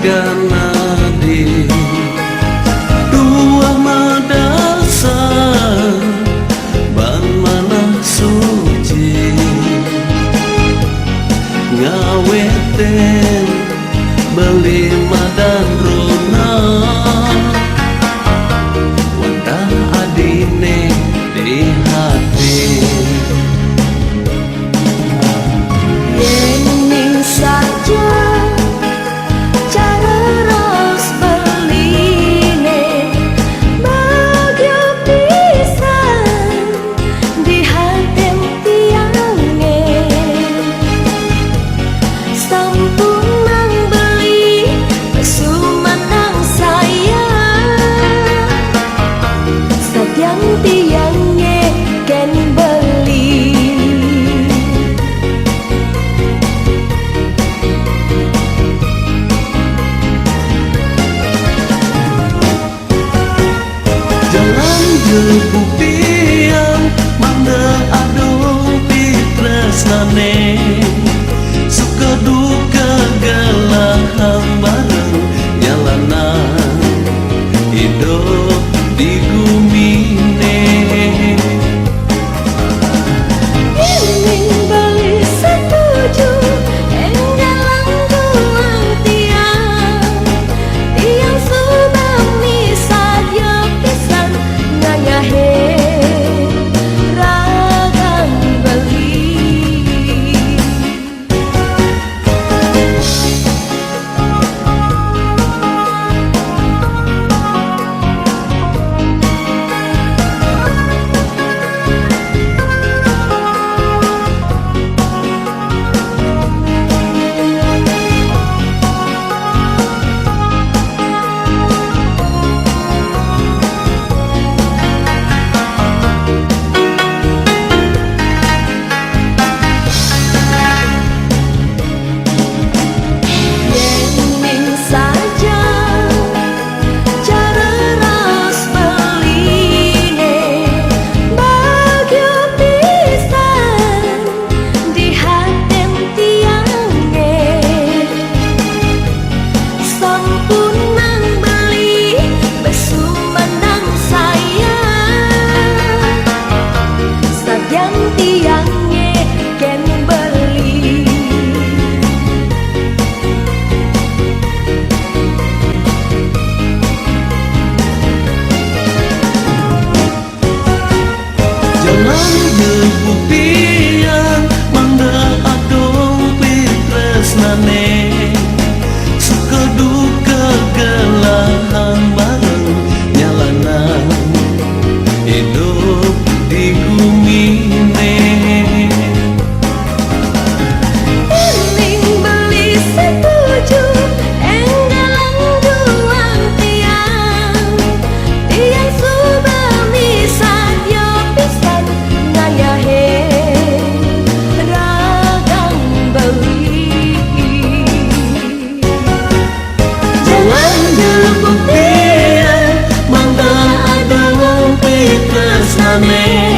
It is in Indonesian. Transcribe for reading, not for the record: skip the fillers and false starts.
kanadi dua madasar ban manah suci ngaweten beli madan rona wadah adine di hati yening saja cara ros beline bagyo pisan di hati tiange sampun nang beli sumandang saya sadyang tiange ken beli jalan jebutian manda adung pitresnane suka duka galahan bareng jalanan hidup di gumine yening beli setuju enggalang tuang tiang subami sadya pisan ngayahe ragang beli yening saja cara ros beline bagyo pisan di hatem tiange sampun nang beli besumandang saya sadyang tiange ken beli jalan jebutian manda adung pitresnane suka duka gelahan bareng nyalanan hidup di gumine yening beli setuju enggalang tuang tiang subami sadya pisan ngayahe ragang beli jalan jebutian manda adung pitresnane